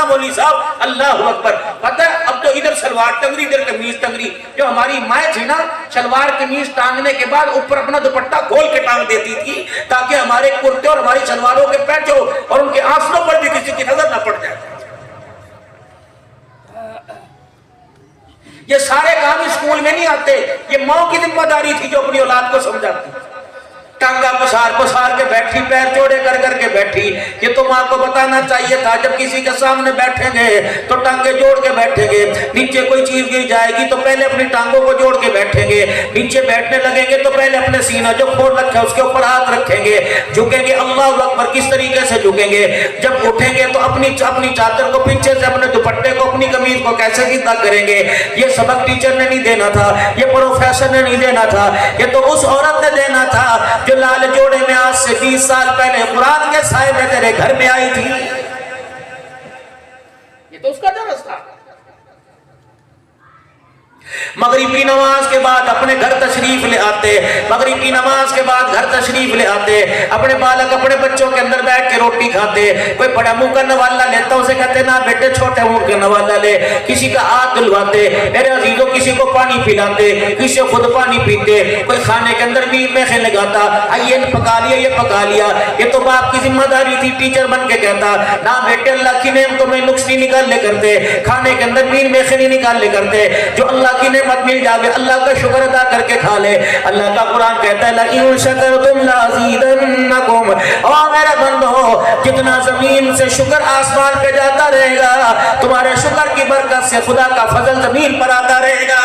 مولوی صاحب اللہ اکبر. پتہ ہے اب تو ادھر شلوار ٹنگری ادھر قمیض ٹنگری. جو ہماری مائیں تھی نا شلوار قمیض ٹانگنے کے بعد اوپر اپنا دوپٹہ کھول کے ٹانگ دیتی تھی تاکہ ہمارے کرتے اور ہماری شلواروں کے پیچو اور ان کے آنسوں پر بھی کسی کی نظر نہ پڑ جائے. یہ سارے کام اسکول میں نہیں آتے. یہ ماں کی ذمہ داری تھی جو اپنی اولاد کو سمجھاتی. ٹانگا پسار پسار کے بیٹھی, پیر چوڑے کر کر کے بیٹھی. یہ تو ماں کو بتانا چاہیے تھا جب کسی کے سامنے بیٹھیں گے تو ٹانگے جوڑ کے بیٹھیں گے. نیچے کوئی چیز گر جائے گی تو پہلے اپنی ٹانگوں کو جوڑ کے بیٹھیں گے. نیچے بیٹھنے لگیں گے تو پہلے اپنے سینہ جو کھول رکھا ہے اس کے اوپر ہاتھ رکھیں گے. جھکیں گے اللہ اکبر. کس طریقے سے جھکیں گے؟ جب اٹھیں گے تو اپنی چادر کو پیچھے سے اپنے دوپٹے کو اپنی قمیض کو کیسے سیدھا کریں گے. یہ سبق ٹیچر نے نہیں دینا تھا, یہ پروفیسر نے نہیں دینا تھا, یہ تو اس عورت نے دینا تھا جو لال جوڑے میں آج سے 20 سال پہلے قرآن کے سائے میں تیرے گھر میں آئی تھی. یہ تو اس کا درس تھا. مغرب کی نماز کے بعد اپنے گھر تشریف لے آتے. مغرب کی نماز کے بعد گھر تشریف لے آتے. اپنے بالک اپنے بچوں کے اندر بیٹھ کے روٹی کھاتے. کوئی بڑا منہ کا نوالا لیتا اسے کہتے نا بیٹے چھوٹے منہ کا نوالا لے. کسی کا ہاتھ دھلواتے. میرے عزیزوں کسی کو پانی پلاتے, کسی خود پانی پیتے. کوئی کھانے کے اندر میر میخے لگاتا, یہ پکا لیا یہ پکا لیا. یہ تو باپ کی ذمہ داری تھی. ٹیچر بن کے کہتا نا بیٹے اللہ کی نعمتوں میں نقص نہیں نکالنے کرتے, کھانے کے اندر میر میخے نہیں نکالنے کرتے. جو اللہ کی نعمت مل جاوے اللہ کا شکر ادا کر کے کھا لے. اللہ کا قرآن کہتا ہے لَإِن شَكَرْتُمْ لَأَزِيدَنَّكُمْ. اور میرے بندو جتنا زمین سے شکر آسمان پہ جاتا رہے گا تمہارے شکر کی برکت سے خدا کا فضل زمین پر آتا رہے گا.